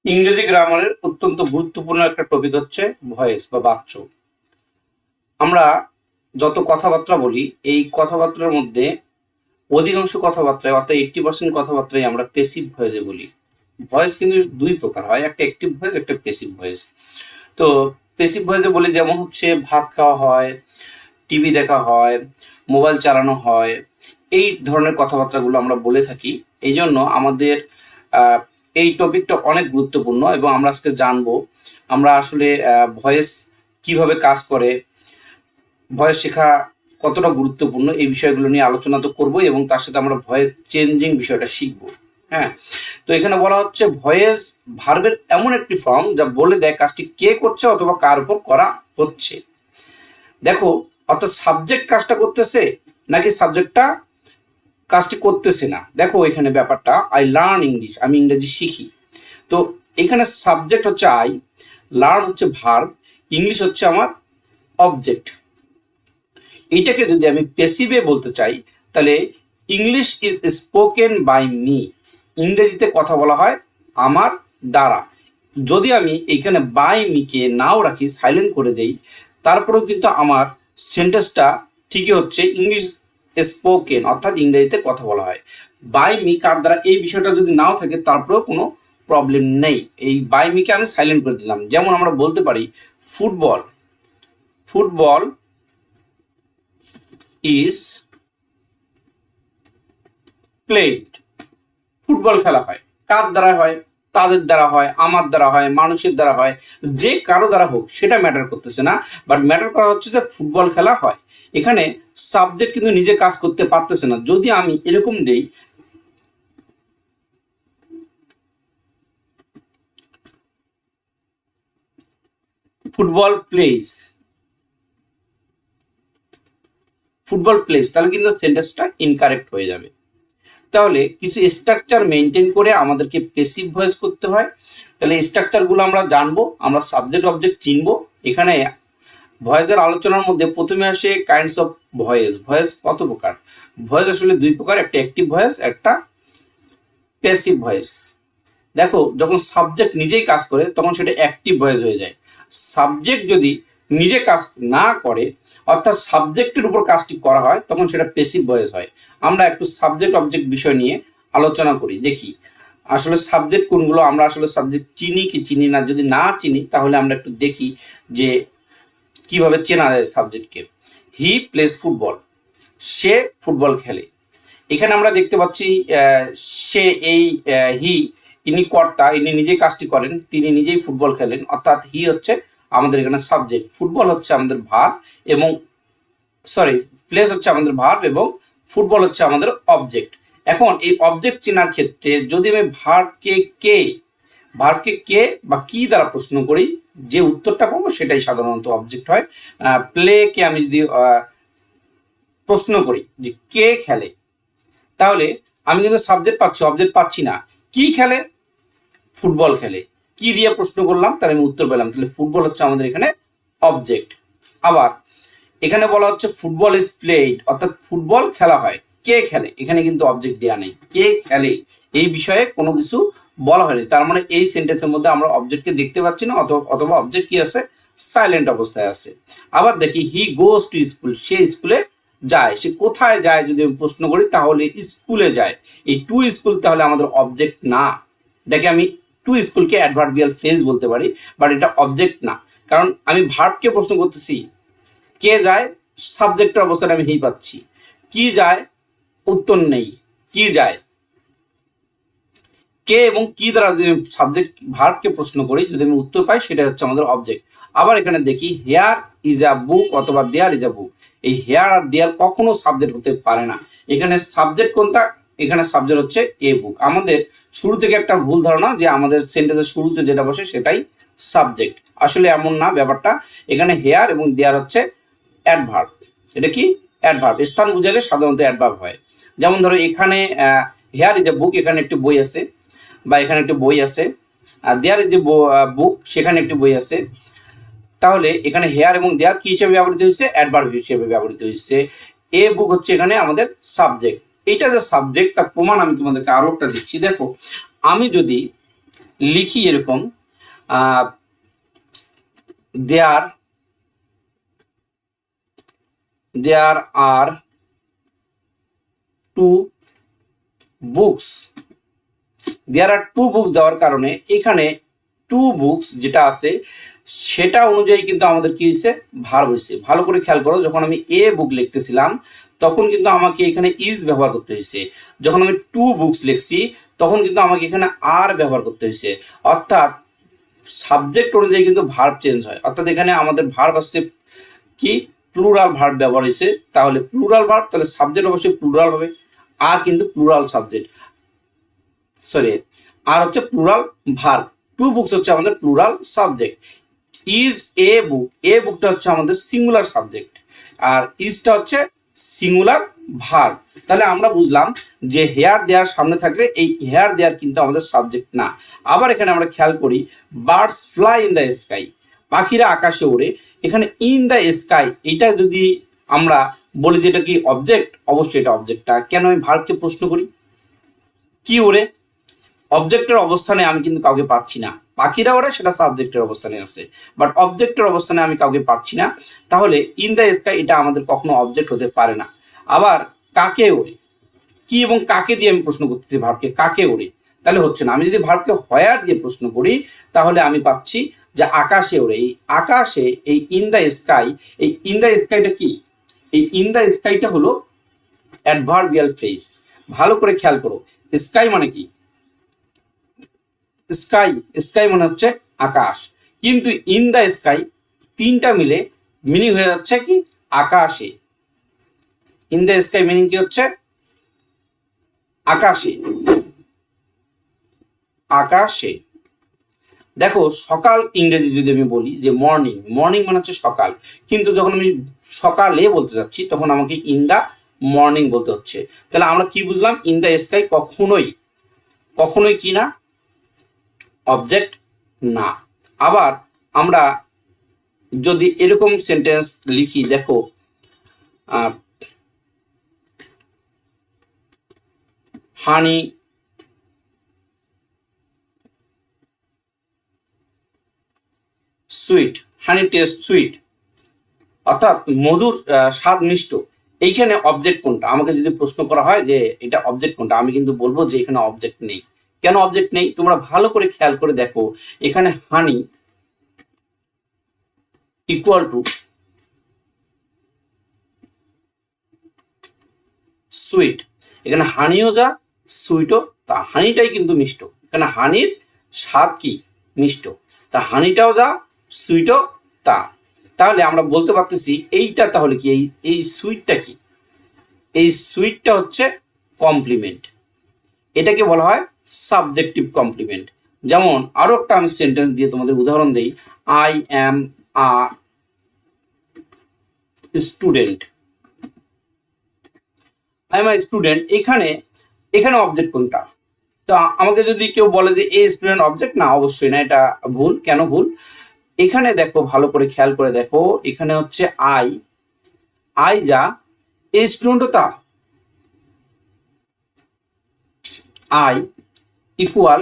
ইংরেজি গ্রামারের অত্যন্ত গুরুত্বপূর্ণ একটা টপিক হচ্ছে ভয়েস বা বাক্য। আমরা যত কথাবার্তা বলি এই কথাবার্তার মধ্যে অধিকাংশ কথাবার্তায় অর্থাৎ 80% কথাবার্তায় আমরা পেসিভ ভয়েসে বলি। ভয়েস কিন্তু দুই প্রকার হয়, একটা অ্যাক্টিভ ভয়েস, একটা পেসিভ ভয়েস। তো পেসিভ ভয়েসে বলি যেমন হচ্ছে ভাত খাওয়া হয়, টিভি দেখা হয়, মোবাইল চালানো হয়, এই ধরনের কথাবার্তাগুলো আমরা বলে থাকি। এই জন্য আমাদের আহ, এই টপিকটা অনেক গুরুত্বপূর্ণ এবং আমরা আজকে জানবো আমরা আসলে ভয়েস কিভাবে কাজ করে, ভয়েস শেখা কতটা গুরুত্বপূর্ণ, এই বিষয়গুলো নিয়ে আলোচনা তো করবোই এবং তার সাথে আমরা ভয়েস চেঞ্জিং বিষয়টা শিখবো। হ্যাঁ, তো এখানে বলা হচ্ছে ভয়েস ভার্বের এমন একটি ফর্ম যা বলে দেয় কাজটি কে করছে অথবা কার উপর করা হচ্ছে। দেখো, অর্থাৎ সাবজেক্ট কাজটা করতেছে নাকি সাবজেক্টটা কাজটি করতেছে না। দেখো এখানে ব্যাপারটা, আই লার্ন ইংলিশ, আমি ইংরেজি শিখি। তো এখানে সাবজেক্ট হচ্ছে আই, লার্ন হচ্ছে ভার্ব, ইংলিশ হচ্ছে আমার অবজেক্ট। এইটাকে যদি আমি পেসিভে বলতে চাই তাহলে English is spoken by me, ইংরেজিতে কথা বলা হয় আমার দ্বারা। যদি আমি এইখানে বাই মিকে নাও রাখি, সাইলেন্ট করে দেই, তারপরেও কিন্তু আমার সেন্টেন্সটা ঠিকই হচ্ছে ইংলিশ স্পোকেন, অর্থাৎ ইংরেজিতে কথা বলা হয়। বাই মি কার দ্বারা, এই বিষয়টা যদি নাও থাকে তারপরেও কোনো প্রবলেম নেই। এই বাই মিকে আমি সাইলেন্ট করে দিলাম। যেমন আমরা বলতে পারি football, football is played, football খেলা হয়। কার দ্বারা হয়? তাদের দ্বারা হয়, আমার দ্বারা হয়, মানুষের দ্বারা হয়, যে কারো দ্বারা হোক সেটা ম্যাটার করতেছে না, বাট ম্যাটার করা হচ্ছে যে ফুটবল খেলা হয়। এখানে সাবজেক্ট কিন্তু নিজে কাজ করতে পারতেছে না। যদি আমি এরকম দেই ফুটবল প্লেস, ফুটবল প্লেস, তাহলে কিন্তু সেন্টেন্সটা ইনকারেক্ট হয়ে যাবে। তাহলে কিছু স্ট্রাকচার মেনটেন করে আমাদেরকে পেসিভ ভয়েস করতে হয়। তাহলে স্ট্রাকচারগুলো আমরা জানবো, আমরা সাবজেক্ট অবজেক্ট চিনবো। এখানে ভয়েসের আলোচনার মধ্যে প্রথমে আসে কাইন্ডস অফ ভয়েস। ভয়েস কত প্রকার? ভয়েস আসলে দুই প্রকার, একটা অ্যাক্টিভ ভয়েস, একটা প্যাসিভ ভয়েস। দেখো, যখন সাবজেক্ট নিজেই কাজ করে তখন সেটা অ্যাক্টিভ ভয়েস হয়ে যায়। সাবজেক্ট যদি নিজে কাজ না করে, অর্থাৎ সাবজেক্টের উপর কাজটি করা হয়, তখন সেটা প্যাসিভ ভয়েস হয়। আমরা একটু সাবজেক্ট অবজেক্ট বিষয় নিয়ে আলোচনা করি, দেখি আসলে সাবজেক্ট কোনগুলো। আমরা আসলে সাবজেক্ট চিনি কি চিনি না, যদি না চিনি তাহলে আমরা একটু দেখি যে কিভাবে চেনা যায় সাবজেক্টকে। হি প্লেস ফুটবল, সে ফুটবল খেলে। এখানে আমরা দেখতে পাচ্ছি সে, এই হি, ইনি কর্তা, ইনি নিজেই কাজটি করেন, তিনি নিজেই ফুটবল খেলেন, অর্থাৎ হি হচ্ছে আমাদের এখানে সাবজেক্ট, ফুটবল হচ্ছে আমাদের ভার্ব এবং সরি প্লেস হচ্ছে আমাদের ভার্ব এবং ফুটবল হচ্ছে আমাদের অবজেক্ট। এখন এই অবজেক্ট চেনার ক্ষেত্রে যদি আমি ভার্বকে কে বা কি দ্বারা প্রশ্ন করি, যে উত্তরটা পাবো সেটাই সাধারণত অবজেক্ট হয়। প্লেকে আমি যদি প্রশ্ন করি যে কে খেলে, তাহলে আমি কিন্তু সাবজেক্ট পাচ্ছি, অবজেক্ট পাচ্ছি না। কি খেলে? ফুটবল খেলে। কি দিয়ে প্রশ্ন করলাম, তাহলে আমি উত্তর পেলাম। তাহলে ফুটবল হচ্ছে আমাদের এখানে অবজেক্ট। আবার এখানে বলা হচ্ছে ফুটবল ইজ প্লেড, অর্থাৎ ফুটবল খেলা হয়। কে খেলে? এখানে কিন্তু অবজেক্ট দেওয়া নেই। কে খেলে এই বিষয়ে কোনো কিছু বলা হয়নি, তার মানে এই সেন্টেন্সের মধ্যে আমরা অবজেক্টকে দেখতে পাচ্ছি না, অথবা অবজেক্ট কি আছে? সাইলেন্ট অবস্থায় আছে। আবার দেখি হি গোজ টু স্কুল, সে স্কুলে যায়। সে কোথায় যায় যদি আমি প্রশ্ন করি, তাহলে স্কুলে যায়। এই টু স্কুল তাহলে আমাদের অবজেক্ট না। এটাকে আমি টু স্কুলকে অ্যাডভার্বিয়াল ফ্রেজ বলতে পারি, বাট এটা অবজেক্ট না, কারণ আমি ভার্বকে প্রশ্ন করতেছি। কে যায়, সাবজেক্টের অবস্থানে আমি হি পাচ্ছি। কি যায়, উত্তর নেই। কি যায়, কে এবং কি দ্বারা যদি সাবজেক্ট ভার্বকে প্রশ্ন করি, যদি আমি উত্তর পাই, সেটা হচ্ছে আমাদের অবজেক্ট। আবার এখানে দেখি হেয়ার ইজ আ বুক অথবা দেয়ার ইজ আ বুক, এই হেয়ার আর দেয়ার কখনো সাবজেক্ট হতে পারে না। এখানে সাবজেক্ট কোনটা? এখানে সাবজেক্ট হচ্ছে এ বুক। আমাদের শুরু থেকে একটা ভুল ধারণা যে আমাদের সেন্টেন্সের শুরুতে যেটা বসে সেটাই সাবজেক্ট। আসলে এমন না ব্যাপারটা। এখানে হেয়ার এবং দেয়ার হচ্ছে অ্যাডভার্ব। এটা কি? অ্যাডভার্ব। স্থান বুঝালে সাধারণত অ্যাডভার্ব হয়। যেমন ধরো এখানে হেয়ার ইজ এ বুক, এখানে একটি বই আছে, বা এখানে একটি বই আছে। আর দেয়ার ইজ এ বুক, সেখানে একটি বই আছে। তাহলে এখানে হেয়ার এবং দেয়ার কি হিসেবে ব্যবহৃত হয়েছে? অ্যাডভার্ব হিসেবে ব্যবহৃত হয়েছে। এ বুক হচ্ছে এখানে আমাদের সাবজেক্ট। এইটা যে সাবজেক্ট তার প্রমাণ আমি তোমাদেরকে আরো একটা দিচ্ছি। দেখো, আমি যদি লিখি এরকম দেয়ার আর টু বুকস, দেয়ার আর টু বুকস দেওয়ার কারণে এখানে টু বুকস যেটা আছে সেটা অনুযায়ী কিন্তু আমাদের কি হয়েছে, ভার্ব হয়েছে। ভালো করে খেয়াল করো, যখন আমি এ বুক লিখতেছিলাম তখন কিন্তু আমাকে এখানে ইজ ব্যবহার করতে হয়েছে, যখন আমি টু বুকস লিখছি তখন কিন্তু আমাকে এখানে আর ব্যবহার করতে হয়েছে। অর্থাৎ সাবজেক্ট অনুযায়ী কিন্তু ভার্ব চেঞ্জ হয়। অর্থাৎ এখানে আমাদের ভার্ব আসছে কি, প্লুরাল ভার্ব ব্যবহার হয়েছে, তাহলে প্লুরাল ভার্ব, তাহলে সাবজেক্ট অবশ্যই প্লুরাল হবে। আর কিন্তু প্লুরাল সাবজেক্ট, সরি, আর হচ্ছে প্লুরাল ভার্ব। টু বুকস হচ্ছে আমাদের প্লুরাল সাবজেক্ট। ইজ এ বুক, এ বুকটা হচ্ছে আমাদের সিঙ্গুলার সাবজেক্ট, আর ইজটা হচ্ছে সিঙ্গুলার ভার্ব। তাহলে আমরা বুঝলাম যে হেয়ার দেয়ার সামনে থাকলে এই হেয়ার দেয়ার কিন্তু আমাদের সাবজেক্ট না। আবার এখানে আমরা খেয়াল করি, birds fly in the sky, পাখিরা আকাশে ওড়ে, এখানে ইন দ্য স্কাই এটা যদি আমরা বলি যে এটা কি অবজেক্ট, অবশ্যই এটা অবজেক্টটা। কেন আমি ভার্বকে প্রশ্ন করি, কি ওড়ে, অবজেক্টের অবস্থানে আমি কিন্তু কাউকে পাচ্ছি না। পাখিরা ওড়ে সেটা সাবজেক্টের অবস্থানে আছে, বাট অবজেক্টের অবস্থানে আমি কাউকে পাচ্ছি না, তাহলে ইন দ্য স্কাই এটা আমাদের কখনো অবজেক্ট হতে পারে না। আবার কাকে ওড়ে, কি এবং কাকে দিয়ে আমি প্রশ্ন করতেছি ভার্বকে, কাকে ওড়ে, তাহলে হচ্ছে না। আমি যদি ভার্বকে হোয়ার দিয়ে প্রশ্ন করি তাহলে আমি পাচ্ছি যে আকাশে ওড়ে। এই আকাশে, এই ইন দ্য স্কাই, এই ইন দ্য স্কাইটা কি, এই ইন দ্য স্কাইটা হলো অ্যাডভার্বিয়াল ফ্রেজ। ভালো করে খেয়াল করো, স্কাই মানে কি, স্কাই, স্কাই মানে হচ্ছে আকাশ, কিন্তু ইন দ্য স্কাই তিনটা মিলে মিনিং হয়ে যাচ্ছে কি আকাশে। ইন দ্য স্কাই মিনিং কি হচ্ছে আকাশে, আকাশে। দেখো সকাল ইংরেজি যদি আমি বলি যে মর্নিং, মর্নিং মানে হচ্ছে সকাল, কিন্তু যখন আমি সকালে বলতে যাচ্ছি তখন আমাকে ইন দ্য মর্নিং বলতে হচ্ছে। তাহলে আমরা কি বুঝলাম, ইন দ্য স্কাই কখনোই কখনোই কি না, অবজেক্ট না। আবার আমরা যদি এরকম সেন্টেন্স লিখি, দেখো হানি সুইট, হানি টেস্ট সুইট, অর্থাৎ মধুর স্বাদ মিষ্ট। এইখানে অবজেক্ট কোনটা, আমাকে যদি প্রশ্ন করা হয় যে এটা অবজেক্ট কোনটা, আমি কিন্তু বলবো যে এখানে অবজেক্ট নেই। কেন অবজেক্ট নেই, তোমরা ভালো করে খেয়াল করে দেখো, এখানে হানি ইকুয়াল টু সুইট, এখানে হানিও যা সুইটও তা, হানিটাই কিন্তু মিষ্ট, এখানে হানির স্বাদ কি মিষ্ট, তা হানিটাও যা সুইটও তা। তাহলে আমরা বলতে পারতেছি এইটা তাহলে কি, এই সুইটটা কি, এই সুইটটা হচ্ছে কমপ্লিমেন্ট, এটাকে বলা হয় সাবজেক্টিভ কমপ্লিমেন্ট। যেমন আরো একটা আমি সেন্টেন্স দিয়ে তোমাদের উদাহরণ দেই, I am a student, I am a student, এখানে এখানে অবজেক্ট কোনটা, তো আমাকে যদি কেউ বলে যে এ স্টুডেন্ট অবজেক্ট, না অবশ্যই না, এটা ভুল। কেন ভুল, এখানে দেখো ভালো করে খেয়াল করে দেখো, এখানে হচ্ছে আই, আই যা এ স্টুডেন্টও তা, I equal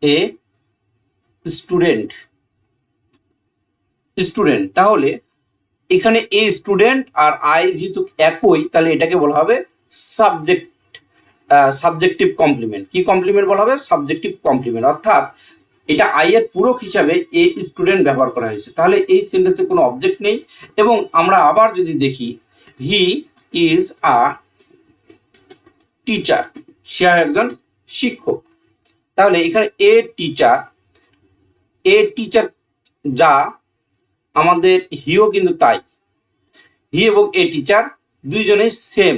a student, student. তাহলে এখানে এ স্টুডেন্ট আর আই যেহেতু একই, তাহলে এটাকে বলা হবে সাবজেক্ট, সাবজেক্টিভ কমপ্লিমেন্ট। কি কমপ্লিমেন্ট বলা হবে, সাবজেক্টিভ কমপ্লিমেন্ট। অর্থাৎ এটা আই এর পূরক হিসাবে এ স্টুডেন্ট ব্যবহার করা হয়েছে, তাহলে এই সেন্টেন্সে কোনো অবজেক্ট নেই। এবং আমরা আবার যদি দেখি, হি ইজ আ টিচার, সে একজন শিক্ষক, তাহলে এখানে এ টিচার, এ টিচার যা আমাদের হিও কিন্তু তাই, হি এবং এ টিচার দুইজনেই সেম।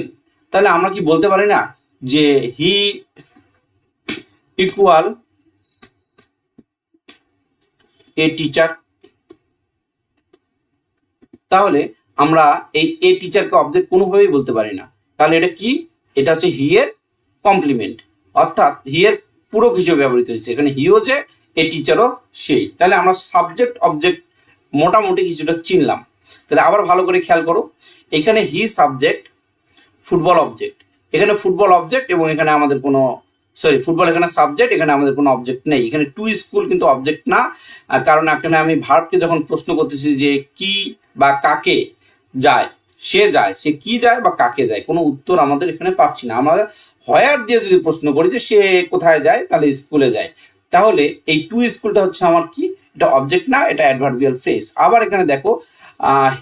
তাহলে আমরা কি বলতে পারি না যে হি ইকুয়াল এ টিচার, তাহলে আমরা এই এ টিচারকে অবজেক্ট কোনোভাবেই বলতে পারি না। তাহলে এটা কি, এটা হচ্ছে হি এর কমপ্লিমেন্ট, অর্থাৎ হি এর পূরক হিসেবে ব্যবহৃত হয়েছে। এখানে হিও যে, এ টিচারও সেই। তাহলে আমরা সাবজেক্ট অবজেক্ট মোটামুটি কিছুটা চিনলাম। তাহলে আবার ভালো করে খেয়াল করো, এখানে হি সাবজেক্ট, ফুটবল অবজেক্ট, এখানে ফুটবল অবজেক্ট এবং এখানে আমাদের কোনো সরি ফুটবল এখানে সাবজেক্ট, এখানে আমাদের কোনো অবজেক্ট নেই। এখানে টু স্কুল কিন্তু অবজেক্ট না, কারণ এখানে আমি ভার্বকে যখন প্রশ্ন করতেছি যে কি বা কাকে যায়, সে যায়, সে কি যায় বা কাকে যায়, কোনো উত্তর আমাদের এখানে পাচ্ছি না। আমরা হোয়ার দিয়ে যদি প্রশ্ন করি যে সে কোথায় যায়, তাহলে স্কুলে যায়। তাহলে এই টু স্কুলটা হচ্ছে আমার কি, এটা অবজেক্ট না, এটা অ্যাডভার্বিয়াল ফ্রেজ। আবার এখানে দেখো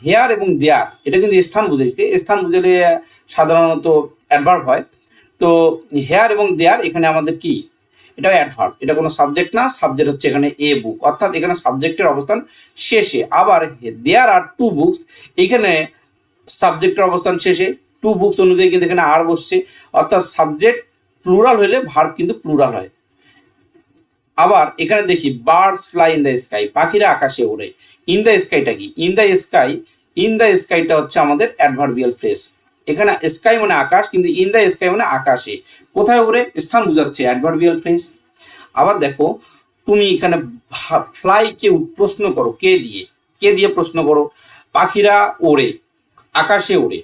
হেয়ার এবং দেয়ার, এটা কিন্তু স্থান বুঝাইছে। স্থান বুঝালে সাধারণত অ্যাডভার্ব হয়। তো হেয়ার এবং দেয়ার এখানে আমাদের কি, এটা অ্যাডভার্ব, এটা কোনো সাবজেক্ট না। সাবজেক্ট হচ্ছে এখানে এ বুক, অর্থাৎ এখানে সাবজেক্টের অবস্থান শেষে। আবার দেয়ার আর টু বুকস, এখানে সাবজেক্টের অবস্থান শেষে, টু বুকস অনুযায়ী কিন্তু এখানে আর বসছে, অর্থাৎ সাবজেক্ট প্লুরাল হলে ভার্ব কিন্তু প্লুরাল হয়। আবার এখানে দেখি birds fly in the sky, পাখিরা আকাশে ওড়ে। ইন দ্য স্কাইটা কি, in the sky, in the স্কাইটা হচ্ছে আমাদের অ্যাডভার্বিয়াল ফ্রেজ। এখানে স্কাই মানে আকাশ, কিন্তু ইন দ্য স্কাই মানে আকাশে। কোথায় ওড়ে, স্থান বোঝাচ্ছে, অ্যাডভার্বিয়াল ফ্রেজ। আবার দেখো তুমি এখানে ফ্লাইকে প্রশ্ন করো কে দিয়ে, কে দিয়ে প্রশ্ন করো, পাখিরা ওড়ে, আকাশে ওড়ে।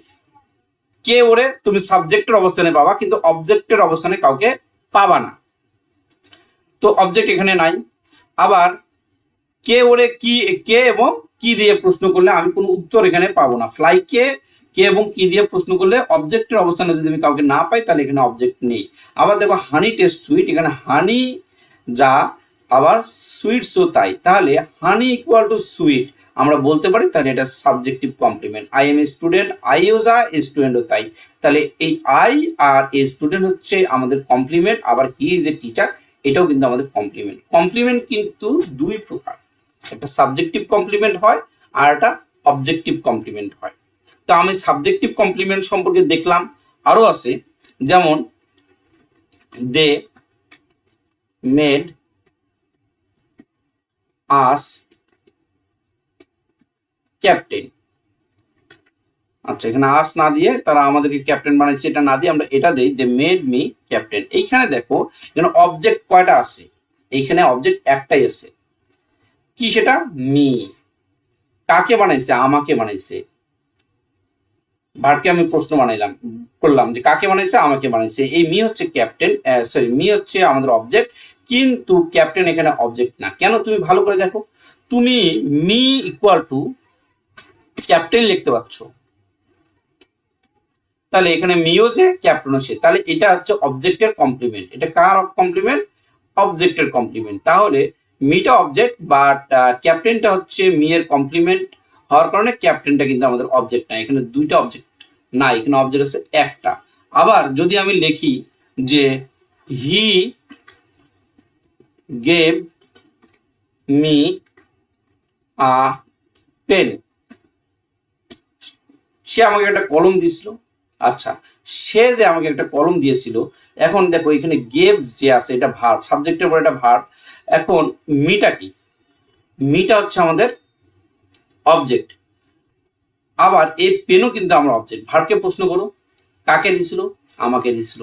কে ওড়ে তুমি সাবজেক্টের অবস্থানে পাবা, কিন্তু অবজেক্টের অবস্থানে কাউকে পাবা না, তো অবজেক্ট এখানে নাই। আবার কে ওরে কি, কে এবং কি দিয়ে প্রশ্ন করলে আমি কোনো উত্তর এখানে পাবো না। ফ্লাই কে এবং কি দিয়ে প্রশ্ন করলে অবজেক্টের অবস্থানে যদি আমি কাউকে না পাই, তাহলে এখানে অবজেক্ট নেই। আবার দেখো হানি টেস্ট সুইট, এখানে হানি যা, আবার সুইটসও তাই। তাহলে হানি ইকুয়াল টু সুইট আমরা বলতে পারি, তাহলে এটা subjective complement. I am a student, আইও যা, স্টুডেন্টও তাই। তাহলে এই আই আর এ স্টুডেন্ট হচ্ছে আমাদের কমপ্লিমেন্ট। আবার হি ইজ এ টিচার, এটাও কিন্তু আমাদের কমপ্লিমেন্ট। কমপ্লিমেন্ট কিন্তু দুই প্রকার, একটা সাবজেক্টিভ কমপ্লিমেন্ট হয় আর একটা অবজেক্টিভ কমপ্লিমেন্ট হয়। তো আমি সাবজেক্টিভ কমপ্লিমেন্ট সম্পর্কে দেখলাম, আরও আছে, যেমন দে মেড আস ক্যাপ্টেন। আচ্ছা, এখানে আস না দিয়ে তারা আমাদেরকে ক্যাপ্টেন বানাইছে, এটা না দিয়ে আমরা এটা দেই দে মেড মি ক্যাপ্টেন। এইখানে দেখো এখানে অবজেক্ট কয়টা আছে, এইখানে অবজেক্ট একটাই আছে, কি সেটা, মি। কাকে বানাইছে, আমাকে বানাইছে। ভার্বকে আমি প্রশ্ন বানাইলাম, করলাম যে কাকে বানাইছে, আমাকে বানাইছে। এই মি হচ্ছে ক্যাপ্টেন, সরি মি হচ্ছে আমাদের অবজেক্ট, কিন্তু ক্যাপ্টেন এখানে অবজেক্ট না। কেন, তুমি ভালো করে দেখো, তুমি মি ইকুয়াল টু ক্যাপ্টেন লিখতে পারছো, তাহলে এখানে মিও যে ক্যাপ্টেনও সে, তাহলে এটা হচ্ছে অবজেক্টের কমপ্লিমেন্ট। এটা কার কমপ্লিমেন্ট, অবজেক্টের কমপ্লিমেন্ট। তাহলে মিটা অবজেক্ট, বাট ক্যাপ্টেনটা হচ্ছে মি এর কমপ্লিমেন্ট হওয়ার কারণে ক্যাপ্টেনটা কিন্তু আমাদের অবজেক্ট না। এখানে দুইটা অবজেক্ট না, এখানে অবজেক্ট আছে একটা। আবার যদি আমি লিখি যে he gave me a pen, সে আমাকে একটা কলম দিয়েছিল। আচ্ছা, সে যে আমাকে একটা কলম দিয়েছিল, এখন দেখো এখানে গেভ যে আছে এটা ভার্ব, সাবজেক্টের পর এটা ভার্ব। এখন মিটা কি, মিটা হচ্ছে আমাদের অবজেক্ট। আবার এই পেনও কিন্তু আমরা অবজেক্ট। ভার্বকে প্রশ্ন করো কাকে দিয়েছিল, আমাকে দিয়েছিল।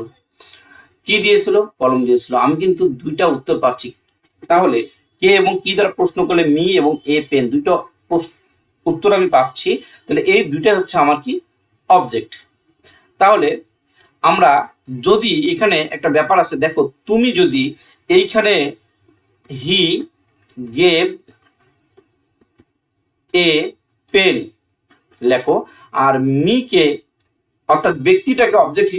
কি দিয়েছিল, কলম দিয়েছিল। আমি কিন্তু দুইটা উত্তর পাচ্ছি। তাহলে কে এবং কি দ্বারা প্রশ্ন করলে মি এবং এ পেন, দুটো উত্তর আমি পাচ্ছি। তাহলে এই দুইটা হচ্ছে আমার কি, অবজেক্ট। তাহলে আমরা যদি এখানে একটা ব্যাপার আছে, দেখো তুমি যদি এইখানে হি গেভ এ পেন লেখো, আর মিকে অর্থাৎ ব্যক্তিটাকে অবজেক্ট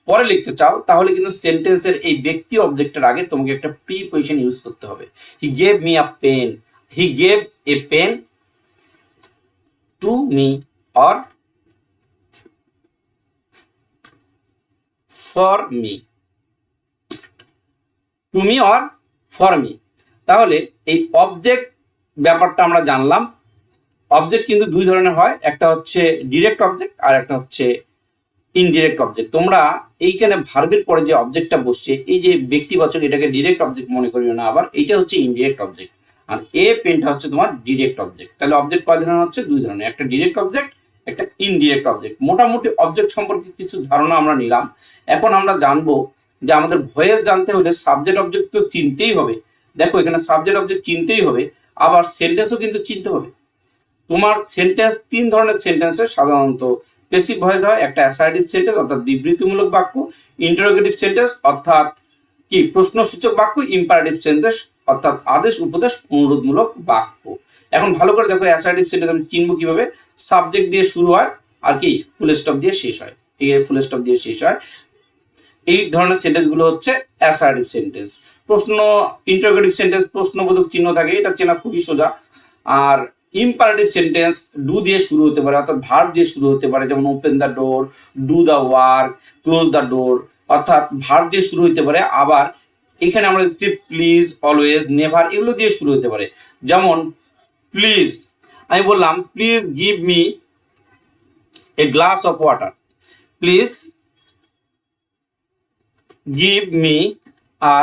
পরে লিখতে চাও, তাহলে কিন্তু সেন্টেন্সের এই ব্যক্তি অবজেক্টের আগে তোমাকে একটা প্রিপজিশন ইউজ করতে হবে। He gave me a pen, he gave a pen to me or for me, to me or for me. তাহলে এই অবজেক্ট ব্যাপারটা আমরা জানলাম। অবজেক্ট কিন্তু দুই ধরনের হয়, একটা হচ্ছে ডিরেক্ট অবজেক্ট আর একটা হচ্ছে ইনডিরেক্ট অবজেক্ট। তোমরা এইখানে ভার্বের পরে যে অবজেক্টটা বসছে, এই যে ব্যক্তিবাচক, এটাকে ডিরেক্ট অবজেক্ট মনে করিও না, আবার এইটা হচ্ছে ইনডিরেক্ট অবজেক্ট। আর এ পেনটা হচ্ছে তোমার ডিরেক্ট অবজেক্ট। তাহলে অবজেক্ট কয় ধরনের হচ্ছে, দুই ধরনের, একটা ডিরেক্ট অবজেক্ট, একটা ইনডিরেক্ট অবজেক্ট। মোটামুটি অবজেক্ট সম্পর্কে কিছু ধারণা আমরা নিলাম। এখন আমরা জানবো যে আমাদের ভয়েস জানতে হলে সাবজেক্ট অবজেক্ট তো চিনতেই হবে। দেখো এখানে সাবজেক্ট অবজেক্ট চিনতেই হবে, আবার সেন্টেন্সও কিন্তু চিনতে হবে। তোমার সেন্টেন্স তিন ধরনের সেন্টেন্সে সাধারণত প্যাসিভ ভয়েস হয়, একটা অ্যাসার্টিভ সেন্টেন্স অর্থাৎ বিবৃতিমূলক বাক্য, ইন্টারোগেটিভ সেন্টেন্স অর্থাৎ কি প্রশ্নসূচক বাক্য, ইম্পারেটিভ সেন্টেন্স অর্থাৎ আদেশ উপদেশ অনুরোধমূলক বাক্য। এখন ভালো করে দেখো অ্যাসার্টিভ সেন্টেন্স আমি চিনবো কিভাবে, সাবজেক্ট দিয়ে শুরু হয় আর কি ফুল স্টপ দিয়ে শেষ হয়, এই ফুল স্টপ দিয়ে শেষ হয়, এই ধরনের সেন্টেন্সগুলো হচ্ছে অ্যাসার্টিভ সেন্টেন্স। প্রশ্ন ইন্টারোগেটিভ সেন্টেন্স প্রশ্নবোধক চিহ্ন থাকে, এটা চেনা খুবই সোজা। আর ইম্পারেটিভ সেন্টেন্স ডু দিয়ে শুরু হতে পারে অর্থাৎ ভার্ব দিয়ে শুরু হতে পারে, যেমন open the door, do the work, close the door, অর্থাৎ ভার্ব দিয়ে শুরু হতে পারে। আবার এখানে আমরা দেখছি প্লিজ, অলওয়েজ, নেভার এগুলো দিয়ে শুরু হতে পারে। যেমন প্লিজ, আমি বললাম please give me a glass of water, please give me a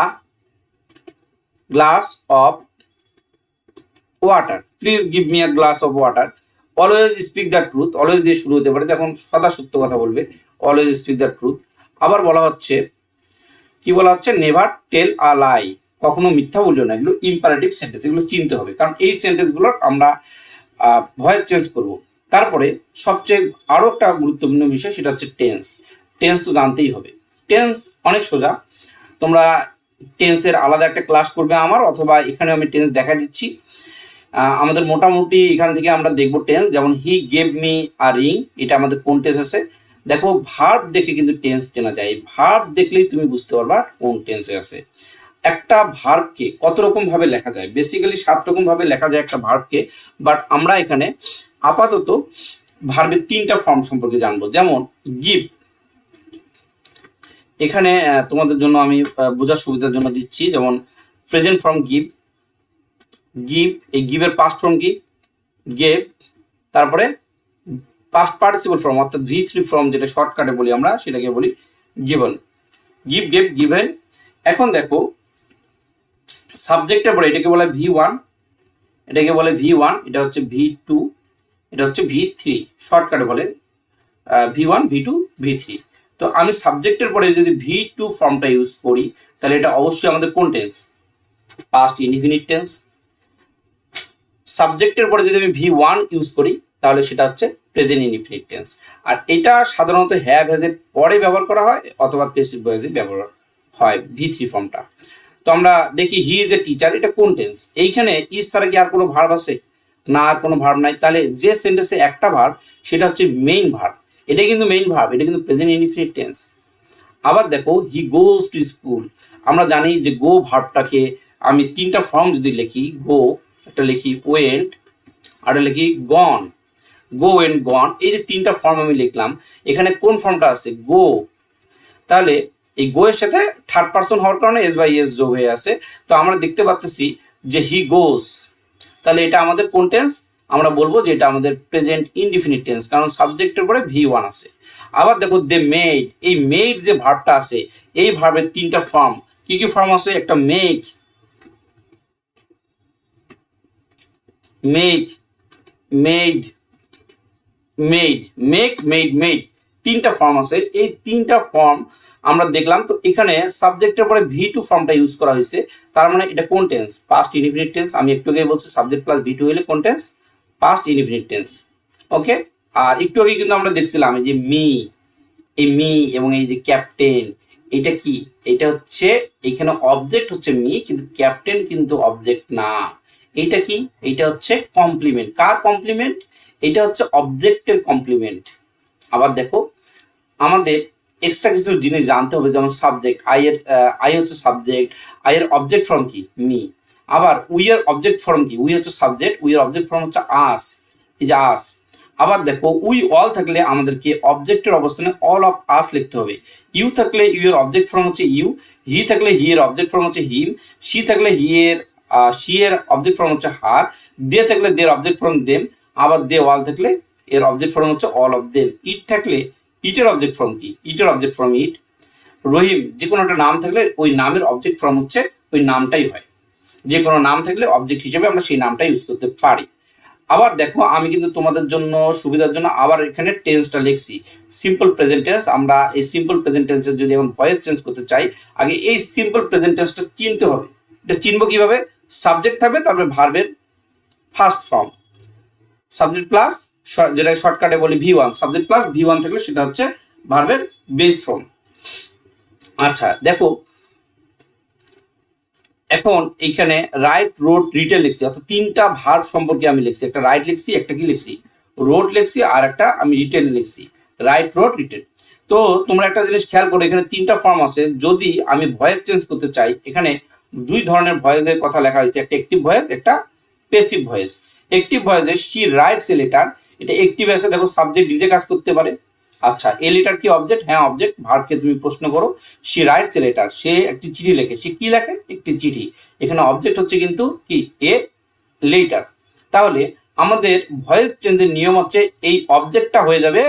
glass of water, please give me a glass of water. always speak the truth, always দিয়ে শুরু হতে পারে, যখন সদা সত্য কথা বলবে always speak the truth। আবার বলা হচ্ছে কি বলা হচ্ছে নেভার টেল আ লাই, কখনো মিথ্যা বলিও না। এগুলো ইম্পারেটিভ সেন্টেন্স, এগুলো চিনতে হবে কারণ এই সেন্টেন্সগুলোর আমরা ভয়েস চেঞ্জ করব। তারপরে সবচেয়ে আরও একটা গুরুত্বপূর্ণ বিষয় সেটা হচ্ছে টেন্স। টেন্স তো জানতেই হবে। টেন্স অনেক সোজা, তোমরা টেন্সের আলাদা একটা ক্লাস করবে আমার, অথবা এখানে আমি টেন্স দেখা দিচ্ছি। আমাদের মোটামুটি এখান থেকে আমরা দেখব টেন্স। যেমন he gave me a ring, এটা আমাদের কোন টেন্স আছে। দেখো ভার্ব দেখে কিন্তু টেন্স চেনা যায়, ভার্ব দেখলেই তুমি বুঝতে পারবা কোন টেন্সে আছে। একটা ভার্বকে কত রকম ভাবে লেখা যায়, বেসিক্যালি 7 রকম ভাবে লেখা যায় একটা ভার্বকে, বাট আমরা এখানে আপাতত ভার্বের 3টা ফর্ম সম্পর্কে জানবো। যেমন গিভ, এখানে তোমাদের জন্য আমি বোঝার সুবিধার জন্য দিচ্ছি। যেমন প্রেজেন্ট ফর্ম গিভ, গিভ, এই গিভের পাস্ট ফর্ম কি গেভ, তারপরে পাস্ট পার্টিসিপল ফর্ম অর্থাৎ V3 ফর্ম যেটা শর্টকাটে বলি আমরা সেটাকে বলি গিভেন, গিভ, গেভ, গিভেন। এখন দেখো সাবজেক্টের পরে এটাকে বলে V1, এটাকে বলে V1, এটা হচ্ছে V2, এটা হচ্ছে V3, শর্টকাটে বলে V1, V2, V3। তো আমি সাবজেক্টের পরে যদি V2 ফর্মটা ইউজ করি তাহলে এটা অবশ্যই আমাদের কোন টেন্স, পাস্ট ইনডিফিনিট টেন্স। সাবজেক্টের পরে যদি আমি V1 ইউজ করি তাহলে সেটা হচ্ছে প্রেজেন্ট ইনডিফিনিট টেন্স। আর এটা সাধারণত হ্যাভ হ্যাজের পরে ব্যবহার করা হয় অথবা প্যাসিভ ভয়েসে ব্যবহার হয় V3 ফর্মটা। তো আমরা দেখি হি ইজ এ টিচার, এটা কোন টেন্স। এইখানে ইজ ছাড়া কি আর কোনো ভার্ব আছে না, আর কোনো ভার্ব নাই। তাহলে যে সেন্টেন্সে একটা ভার্ব সেটা হচ্ছে মেইন ভার্ব, এটা কিন্তু মেইন ভার্ব, এটা কিন্তু প্রেজেন্ট ইনডিফিনিট টেন্স। আবার দেখো হি গোজ টু স্কুল, আমরা জানি যে গো ভার্বটাকে আমি 3টা ফর্ম যদি লিখি, গো, একটা লিখি ওয়েন্ট, আর একটা লিখি গন, গো ওয়েন্ট গন, এই যে 3টা ফর্ম আমি লিখলাম, এখানে কোন ফর্মটা আছে গো। তাহলে এই গো এর সাথে থার্ড পারসন হওয়ার কারণে এস বাই এস যোগ হয়ে আছে। তো আমরা দেখতে পাচ্ছি যে হি গোজ, তাহলে এটা আমাদের কোন টেন্স, আমরা বলবো যে এটা আমাদের প্রেজেন্ট ইনডিফিনিট টেন্স, কারণ সাবজেক্টের পরে V1 আছে। আবার দেখো দে মেড, এই মেড যে ভার্বটা আছে এই ভার্বের 3টা ফর্ম, কি কি ফর্ম আছে, একটা make, make, made, made, make, made, made, 3টা ফর্ম আছে। এই 3টা ফর্ম আমরা দেখলাম। তো এখানে সাবজেক্টের পরে V2 ফর্মটা ইউজ করা হয়েছে, তার মানে এটা কোন টেন্স, পাস্ট ইনডিফিনিট টেন্স। আমি একটু আগে বলছি সাবজেক্ট প্লাস V2 হলে কোন টেন্স, পাস্ট ইনডিফিনিট টেন্স। ওকে, আর একটু আগে কিন্তু আমরা দেখছিলাম এই যে মি, এই মি এবং এই যে ক্যাপ্টেন, এটা কি, এটা হচ্ছে এখানে অবজেক্ট হচ্ছে মি কিন্তু ক্যাপ্টেন কিন্তু অবজেক্ট না। এইটা কি, এইটা হচ্ছে কমপ্লিমেন্ট। কার কমপ্লিমেন্ট, এটা হচ্ছে অবজেক্টের কমপ্লিমেন্ট। আবার দেখো আমাদের এক্সট্রা কিছু জিনিস জানতে হবে, যেমন সাবজেক্ট, আই হচ্ছে সাবজেক্ট, আই এর অবজেক্ট ফর্ম কি মি। আবার উই এর অবজেক্ট ফর্ম কি, উই হচ্ছে সাবজেক্ট, উই এর অবজেক্ট ফর্ম হচ্ছে আস, এই যে আস। আবার দেখো উই অল থাকলে আমাদেরকে অবজেক্টের অবস্থানে অল অফ আস লিখতে হবে। ইউ থাকলে ইউ এর অবজেক্ট ফর্ম হচ্ছে ইউ, হি থাকলে হি এর অবজেক্ট ফর্ম হচ্ছে হিম, শি থাকলে শি এর অবজেক্ট ফর্ম হচ্ছে হার, দে থাকলে দের অবজেক্ট ফর্ম দেম, আবার দে অল থাকলে এর অবজেক্ট ফর্ম হচ্ছে অল অফ দেম। ইট থাকলে ইটের অবজেক্ট ফর্ম কি, ইটের অবজেক্ট ফর্ম ইট। রহিম, যে কোনো একটা নাম থাকলে ওই নামের অবজেক্ট ফর্ম হচ্ছে ওই নামটাই হয়। যে কোনো নাম থাকলে অবজেক্ট হিসেবে আমরা সেই নামটা ইউজ করতে পারি। আবার দেখো আমি কিন্তু তোমাদের জন্য সুবিধার জন্য আবার এখানে টেন্সটা লিখছি সিম্পল প্রেজেন্ট টেন্স। আমরা এই সিম্পল প্রেজেন্ট টেন্সের যদি এখন ভয়েস চেঞ্জ করতে চাই, আগে এই সিম্পল প্রেজেন্ট টেন্সটা চিনতে হবে। এটা চিনবো কিভাবে, সাবজেক্ট থাকবে তারপরে ভার্বের ফার্স্ট ফর্ম, সাবজেক্ট প্লাস যেটা শর্টকাটে বলি V1, সাবজেক্ট প্লাস V1 থাকলে সেটা হচ্ছে ভার্বের বেস ফর্ম। আচ্ছা দেখো এখন এইখানে রাইট রোড রিটেন লিখছি, অর্থাৎ তিনটা ভার্ব সম্পর্কে আমি লিখছি, একটা রাইট লিখছি, একটা কি লিখছি রোড লিখছি, আর একটা আমি রিটেন লিখছি, রাইট রোড রিটেন। তো তোমরা একটা জিনিস খেয়াল করো, এখানে তিনটা ফর্ম আছে। যদি আমি ভয়েস চেঞ্জ করতে চাই, এখানে দুই ধরনের ভয়েসের কথা লেখা হয়েছে, একটা অ্যাক্টিভ ভয়েস, একটা প্যাসিভ ভয়েস। অ্যাক্টিভ ভয়েসে শি রাইটস এ লেটার, এটা অ্যাক্টিভ আছে, দেখো সাবজেক্ট নিজে কাজ করতে পারে। আচ্ছা, এ লেটার কি অবজেক্ট? হ্যাঁ অবজেক্ট। ভার্বকে তুমি প্রশ্ন করো, শি রাইটস এ লেটার, সে একটি চিঠি লেখে। সে কি লেখে? একটি চিঠি। এখানে অবজেক্ট হচ্ছে কিন্তু কি এ লেটার। তাহলে আমাদের ভয়েস চেঞ্জের নিয়ম হচ্ছে এই অবজেক্টটা হয়ে যাবে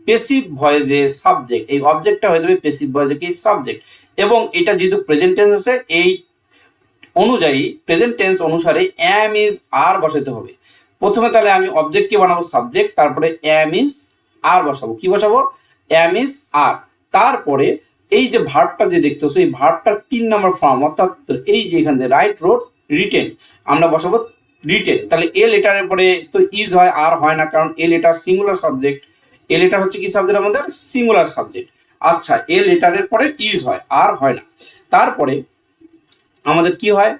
পেসিভ ভয়েসে সাবজেক্ট, এই অবজেক্টটা হয়ে যাবে পেসিভ ভয়েসে কি সাবজেক্ট। এবং এটা যেহেতু প্রেজেন্ট টেন্স আছে, এই অনুযায়ী প্রেজেন্ট টেন্স অনুসারে এম ইজ আর বসাতে হবে। প্রথমে তাহলে আমি অবজেক্টকে বানাবো সাবজেক্ট, তারপরে এম ইজ আর বসাবো। কি বসাবো? এম ইজ আর। তারপরে এই যে ভার্বটা যে দেখতেছো, এই ভার্বটার 3 নম্বর ফর্ম, অর্থাৎ এই যে এখানে রাইট রোড রিটেন, আমরা বসাবো রিটেন। তাহলে এ লেটারের পরে তো ইজ হয়, আর হয় না, কারণ a letter singular subject. A letter হচ্ছে কি সাবজেক্ট আমাদের? Singular subject. আচ্ছা, এ লেটারের পরে ইজ হয়, আর হয় না। তারপরে আমাদের কি হয়?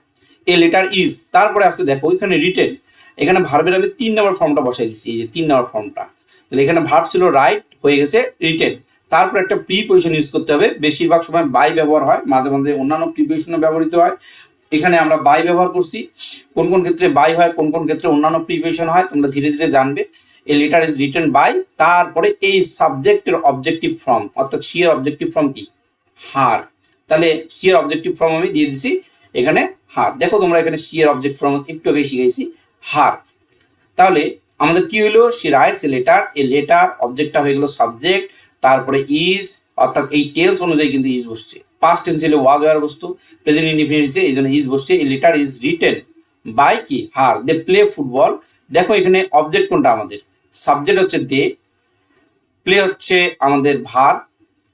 এ লেটার ইজ, তারপরে আসছে দেখো এখানে রিটেন। এখানে ভার্বের আমি 3 নম্বর ফর্মটা বসাই দিচ্ছি, এই যে 3 নম্বর ফর্মটা। তাহলে এখানে ভার্ব ছিল রাইট, হয়ে গেছে রিটেন। তারপর একটা প্রিপজিশন ইউজ করতে হবে। বেশিরভাগ সময় বাই ব্যবহার হয়, মাঝে মাঝে অন্যান্য প্রিপজিশনও ব্যবহৃত হয়। এখানে আমরা বাই ব্যবহার করছি। কোন কোন ক্ষেত্রে বাই হয়, কোন কোন ক্ষেত্রে অন্যান্য প্রিপজিশন হয়, তোমরা ধীরে ধীরে জানবে। A letter is written by, তারপরে এই সাবজেক্টের অবজেক্টিভ ফর্ম, অর্থাৎ সি এর অবজেক্টিভ ফর্ম কি? হার। তাহলে সি এর অবজেক্টিভ ফর্ম আমি দিয়ে দিছি এখানে হার। দেখো তোমরা এখানে সি এর অবজেক্ট ফর্ম একটু আগে শিখেছি হার। তাহলে আমাদের কি হলো? She writes a letter, a letter অবজেক্টটা হয়ে গেল সাবজেক্ট, তারপরে ইজ, অর্থাৎ এই টেন্স অনুযায়ী কিন্তু ইজ বসছে। পাস্ট টেন্স হলে ওয়াজ হওয়ার বস্তু, প্রেজেন্ট ইনডিফিনিট এই জন্য ইজ বসছে। A letter is written by কি? হার। They play football. দেখো এখানে অবজেক্ট কোনটা আমাদের? সাবজেক্ট হচ্ছে দে, প্লে হচ্ছে আমাদের ভার,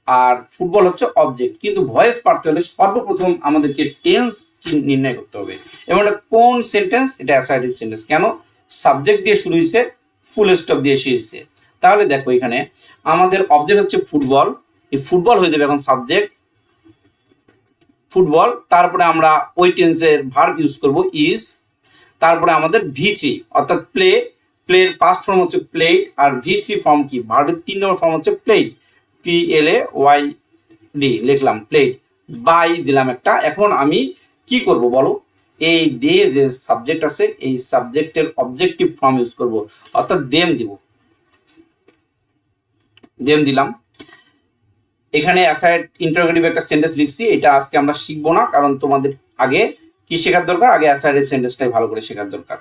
আর ফুটবল হচ্ছে অবজেক্ট। কিন্তু ভয়েস পারতে হলে সর্বপ্রথম আমাদেরকে টেন্স নির্ণয় করতে হবে। এবং এটা কোন সেন্টেন্স? এটা অ্যাসার্টিভ সেন্টেন্স। কেন? সাবজেক্ট দিয়ে শুরু হয়েছে, ফুল স্টপ দিয়ে শেষ হয়েছে। তাহলে দেখো এখানে আমাদের অবজেক্ট হচ্ছে ফুটবল, এই ফুটবল হয়ে যাবে এখন সাবজেক্ট ফুটবল। তারপরে আমরা ওই টেন্সের ভার্ব ইউজ করব ইজ। তারপরে আমাদের ভি3 অর্থাৎ প্লে, প্লের পাস্ট ফর্ম হচ্ছে প্লেড, আর ভি3 ফর্ম কি? ভার্বের 3 নম্বর ফর্ম হচ্ছে প্লেড, PLAYD লিখলাম প্লেড, বাই দিলাম একটা। এখন আমি কি করব বলো? এই ডে যে সাবজেক্ট আছে, এই সাবজেক্টের অবজেক্টিভ ফর্ম ইউজ করব, অর্থাৎ দেম দিব, দেম দিলাম। এখানে অ্যাসাইড ইন্টারোগেটিভ একটা সেন্টেন্স লিখছি, এটা আজকে আমরা শিখবো না, কারণ তোমাদের আগে কি শেখার দরকার? আগে অ্যাসাইডের সেন্টেন্সটাই ভালো করে শেখার দরকার।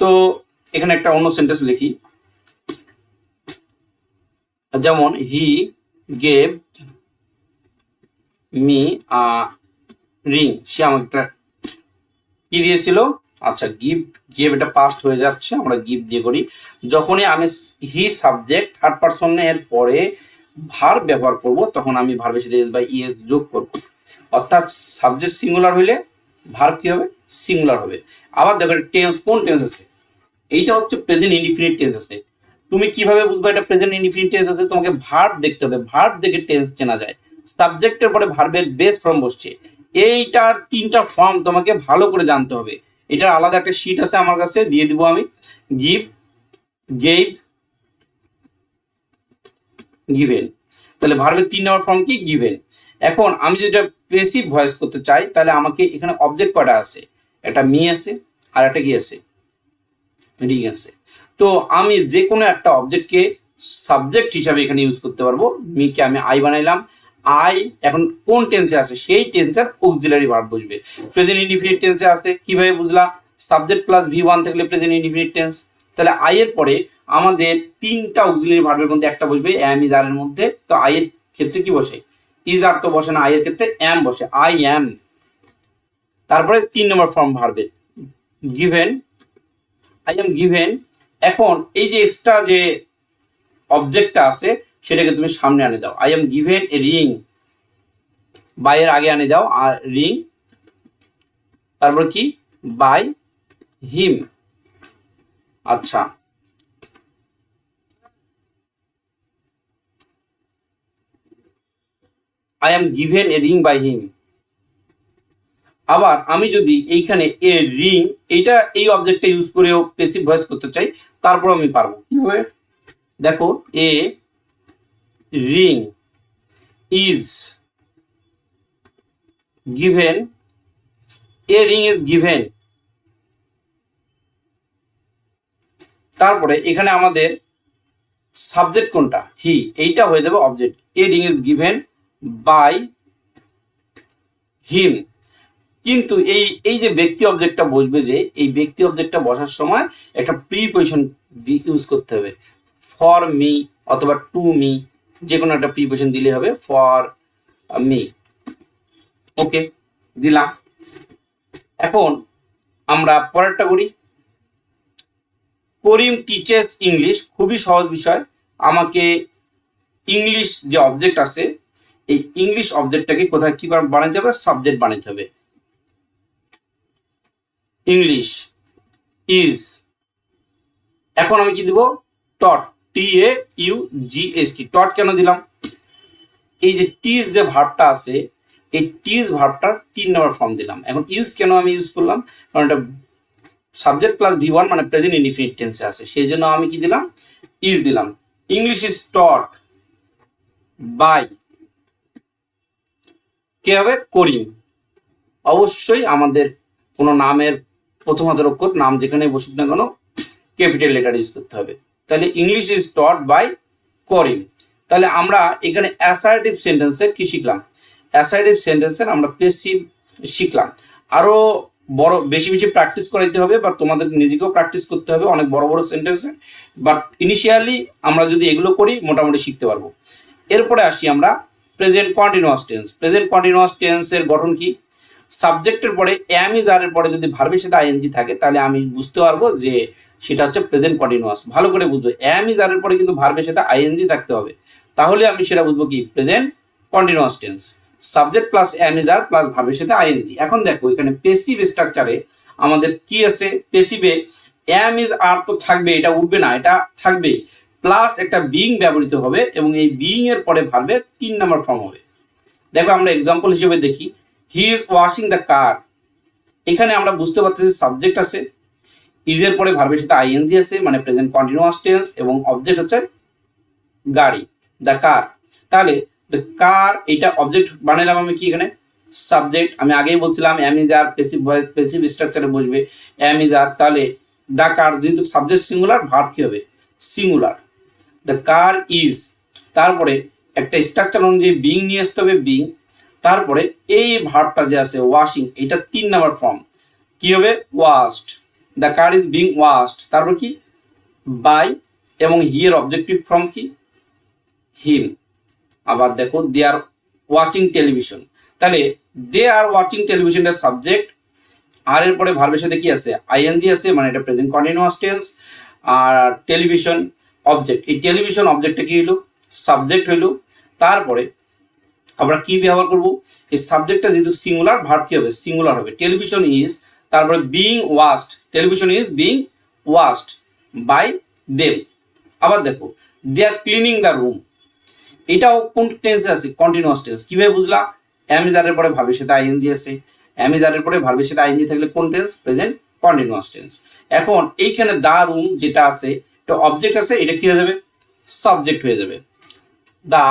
তো এখানে একটা অন্য সেন্টেন্স লিখি, যেমন he gave me a ring, সে আমাকে একটা কি দিয়েছিল? আচ্ছা, গিফট। গিভ এটা পাস্ট হয়ে যাচ্ছে, আমরা গিফট দিয়ে করি। যখনই আমি হি সাবজেক্ট থার্ড পারসনের পরে ভার্ব ব্যবহার করব, তখন আমি ভার্বের সাথে এস বা ইএস যোগ করব। অর্থাৎ সাবজেক্ট সিঙ্গুলার হইলে ভার্ব কি হবে? সিঙ্গুলার হবে। আবার দেখো টেন্স, কোন টেন্স আছে? এইটা হচ্ছে প্রেজেন্ট ইনডিফিনিট টেন্স আছে। তুমি কিভাবে বুঝবে এটা প্রেজেন্ট ইনডিফিনিট টেন্স আছে? তোমাকে ভার্ব দেখতে হবে, ভার্ব দেখে টেন্স চেনা যায়। সাবজেক্টের পরে ভার্বের বেস ফর্ম বসছে, এইটার 3টা ফর্ম তোমাকে ভালো করে জানতে হবে। এটার আলাদা একটা শীট আছে আমার কাছে, দিয়ে দিব আমি। Give, gave, given. তাহলে ভার্বের 3 নম্বর ফর্ম কি? গিভেন। এখন আমি যদি প্যাসিভ ভয়েস করতে চাই, তাহলে আমাকে এখানে অবজেক্ট কয়টা আছে? একটা মি আছে, আর একটা কি আছে? রিং আছে। তো আমি যে কোনো একটা অবজেক্টকে সাবজেক্ট হিসাবে এখানে ইউজ করতে পারবো। মিকে আমি আই বানাইলাম, আই এখন কোন টেন্সে আছে? সেই টেন্সের অক্সিলারি ভার্ব বসবে। প্রেজেন্ট ইনডিফিনিট টেন্সে আছে, কিভাবে বুঝলা? সাবজেক্ট প্লাস ভি1 থাকলে প্রেজেন্ট ইনডিফিনিট টেন্স। তাহলে আই এর পরে আমাদের 3টা অক্সিলারি ভার্বের মধ্যে একটা বসবে এম ইজ আর এর মধ্যে। তো আই এর ক্ষেত্রে কি বসে? ইজ আর তো বসে না, আই এর ক্ষেত্রে এম বসে, আই এম। তারপরে 3 নম্বর ফর্ম ভার্বে গিভেন, আই এম গিভেন। এখন এই যে এক্সট্রা যে অবজেক্টটা আছে, সেটাকে তুমি সামনে আনে দাও। I am given a ring, by এর আগে আনে দাও আর রিং, তারপর কি? By him. আচ্ছা, I am given a ring by him. আবার আমি যদি এইখানে এ রিং এইটা এই অবজেক্টটা ইউজ করেও প্যাসিভ ভয়েস করতে চাই, তারপর আমি পারবো। কিভাবে দেখো, a ring is given, a ring is given, তারপরে এখানে আমাদের সাবজেক্ট কোনটা, হি, এইটা হয়ে যাবে object. A ring is given by him. কিন্তু এই এই যে ব্যক্তি অবজেক্টটা বসবে, যে এই ব্যক্তি অবজেক্টটা বসার সময় একটা প্রিপজিশন ইউজ করতে হবে। ফর মি অথবা টু মি, যে কোনো একটা প্রিপজিশন দিলে হবে, ফর মি। ওকে, দিলাম। এখন আমরা পরেরটা করি। করিম টিচেস ইংলিশ, খুবই সহজ বিষয়। আমাকে ইংলিশ যে অবজেক্ট আছে, এই ইংলিশ অবজেক্টটাকে কোথায় কি বানাইতে হবে, সাবজেক্ট বানাইতে হবে। ইংলিশ ইজ, এখন আমি কি দিব, টট, TAUGHT, টট কেন দিলাম, এই যে টিজ যে ভার্বটা আছে, এই টিজ ভার্বটার 3 নম্বর ফর্ম দিলাম। এখন ইউজ কেন আমি ইউজ করলাম, কারণ এটা সাবজেক্ট প্লাস V1 মানে প্রেজেন্ট ইনডিফিনিট টেন্সে আছে, সেই জন্য আমি কি দিলাম, ইজ দিলাম। ইংলিশ ইজ টট বাই, কে হবে, করিম। অবশ্যই আমাদের কোনো নামের প্রথম হাতের অক্ষর, নাম যেখানে বসুক না কেন, ক্যাপিটাল লেটার ইউজ করতে হবে। তাহলে ইংলিশ ইজ টট বাই করিম। তাহলে আমরা এখানে অ্যাসার্টিভ সেন্টেন্সের কি শিখলাম, অ্যাসার্টিভ সেন্টেন্সের আমরা প্যাসিভ শিখলাম। আরও বড় বেশি বেশি প্র্যাকটিস করাইতে হবে, বা তোমাদের নিজেকেও প্র্যাকটিস করতে হবে অনেক বড় বড় সেন্টেন্সে। বাট ইনিশিয়ালি আমরা যদি এগুলো করি মোটামুটি শিখতে পারবো। এরপরে আসি আমরা present continuous tense. Present continuous টেন্সের গঠন কি, সাবজেক্টের পরে এম ইজ আর এর পরে যদি ভার্বের সাথে আইএনজি থাকে, তাহলে আমি বুঝতে পারবো যে সেটা হচ্ছে প্রেজেন্ট কন্টিনিউয়াস। ভালো করে বুঝবো, এম ইজ আর এর পরে কিন্তু ভার্বের সাথে আইএনজি থাকতে হবে, তাহলে আমি সেটা বুঝবো কি, present continuous tense. Subject plus am is are plus ভার্বের সাথে আইএনজি। এখন দেখো এখানে পেসিভ স্ট্রাকচারে আমাদের কি আছে, পেসিভে এম ইজ আর তো থাকবে, এটা উঠবে না, এটা থাকবে, প্লাস একটা বিং ব্যবহৃত হবে, এবং এই বিং এর পরে ভার্বের 3 নম্বর ফর্ম হবে। দেখো আমরা এক্সাম্পল হিসেবে দেখি, he is washing the car. এখানে আমরা বুঝতে পারতেছি সাবজেক্ট আছে, ইজের পরে ভার্বের সাথে আইএনজি আছে, মানে প্রেজেন্ট কন্টিনিউয়াস টেন্স, এবং অবজেক্ট হচ্ছে গাড়ি, দ্য কার। তাহলে দ্য কার, এটা অবজেক্ট বানাইলাম আমি কি, এখানে সাবজেক্ট। আমি আগেই বলছিলাম am is are, passive voice passive স্ট্রাকচারে বসবে এম ইজ আর। তাহলে দ্য কার, যেহেতু সাবজেক্ট সিঙ্গুলার, ভার্ব কি হবে, সিঙ্গুলার। দ্য কার ইজ, তারপরে একটা স্ট্রাকচার অনুযায়ী বিং নিয়ে আসতে হবে, বিং। তারপরে এই ভার্বটা যে আছে ওয়াশিং, এটা 3 নম্বর ফর্ম কি হবে, washed. The car is being washed, তারপর কি, বাই, এবং হিয়ের অবজেক্টিভ ফর্ম কি, হিম। আবার দেখো দে আর ওয়াচিং টেলিভিশন, তাহলে দে আর ওয়াচিং টেলিভিশনের সাবজেক্ট, আর এর পরে ভার্বের সাথে কি আছে, আইএনজি আছে, মানে এটা প্রেজেন্ট কন্টিনিউয়াস টেন্স। আর টেলিভিশন অবজেক্ট, এই টেলিভিশন অবজেক্টটা কি হইলো, সাবজেক্ট হইলো। তারপরে আমরা কি ব্যবহার করব, এই সাবজেক্টটা যেহেতু সিঙ্গুলার, ভার্ব কি হবে, সিঙ্গুলার হবে। টেলিভিশন ইজ, তারপরে being washed, television is being washed by them. আবার দেখো they are cleaning the room, এটাও কোন টেন্সে আছে, কন্টিনিউয়াস টেন্স। কিভাবে বুঝলা, এম ইজ আর এর পরে ভার্বের সাথে আইএনজি আছে, এম ইজ আর এর পরে ভার্বের সাথে আইএনজি থাকলে কোন টেন্স, প্রেজেন্ট কন্টিনিউয়াস টেন্স। এখন এইখানে দা রুম যেটা আছে, এটা অবজেক্ট আছে, এটা কি হয়ে যাবে, সাবজেক্ট হয়ে যাবে। দা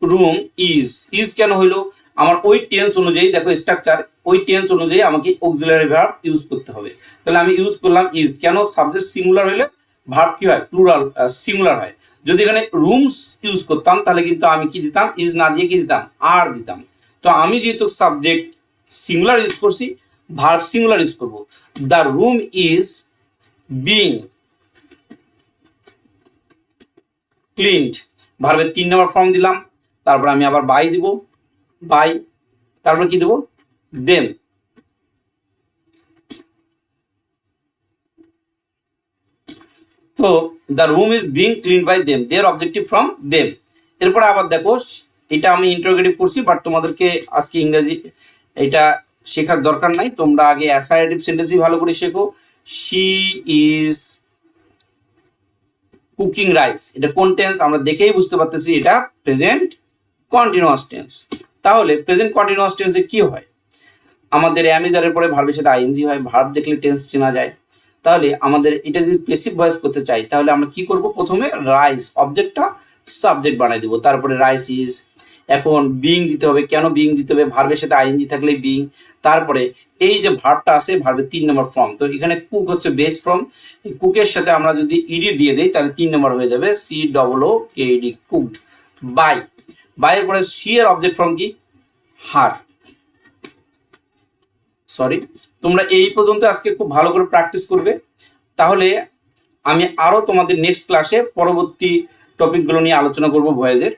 রুম ইজ, ইজ কেন হইলো, আমার ওই টেন্স অনুযায়ী, দেখো স্ট্রাকচার, ওই টেন্স অনুযায়ী আমাকে অক্সিলারি ভার্ব ইউজ করতে হবে। তাহলে আমি ইউজ করলাম ইজ, কেন, সাবজেক্ট সিঙ্গুলার হইলে ভার্ব কি হয়, প্লুরাল সিঙ্গুলার হয়। যদি এখানে রুমস ইউজ করতাম, তাহলে কিন্তু আমি কি দিতাম, ইজ না দিয়ে কি দিতাম, আর দিতাম। তো আমি যেহেতু সাবজেক্ট সিঙ্গুলার ইউজ করছি, ভার্ব সিঙ্গুলার ইউজ করব। The room is being cleaned, ভার্বের 3 নম্বর ফর্ম দিলাম। তারপর আমি আবার বাই দিব, বাই, তারপর কি দেব, দেম। তো the room is being clean by them, their objective from them. এরপরে আবার দেখো, এটা আমি ইন্টারোগেটিভ করছি, বাট তোমাদেরকে আজকে ইংরেজি এটা শেখার দরকার নাই, তোমরা আগে অ্যাসার্টিভ সেন্টেন্সই ভালো করে শেখো। শি ইজ কুকিং রাইস, এটা কোন টেন্স, আমরা দেখেই বুঝতে পারতেছি এটা প্রেজেন্ট কন্টিনিউয়াস টেন্স। তাহলে প্রেজেন্ট কন্টিনিউয়াস টেন্সে কি হয়, আমাদের অ্যামিজারের পরে ভার্বের সাথে আইএনজি হয়, ভার্ব দেখলে টেন্স চেনা যায়। তাহলে আমাদের এটা যদি পেসিভ ভয়েস করতে চাই তাহলে আমরা কি করব, প্রথমে রাইস অবজেক্টটা সাবজেক্ট বানাই দেবো, তারপরে রাইস ইজ, এখন বিং দিতে হবে। কেন বিং দিতে হবে, ভার্বের সাথে আইএনজি থাকলে বিং, তারপরে এই যে ভার্বটা আছে ভার্বের 3 নম্বর ফর্ম, তো এখানে কুক হচ্ছে বেস ফর্ম, এই কুকের সাথে আমরা যদি ইডি দিয়ে দেই তাহলে 3 নম্বর হয়ে যাবে, COOKED, কুকড। বাই, বাইয়ের পরে সি এর অবজেক্ট ফর্ম কি, হার। সরি, তোমরা এই পর্যন্ত আজকে খুব ভালো করে প্র্যাকটিস করবে, তাহলে আমি আরও তোমাদের নেক্সট ক্লাসে পরবর্তী টপিকগুলো নিয়ে আলোচনা করব ভয়েসের।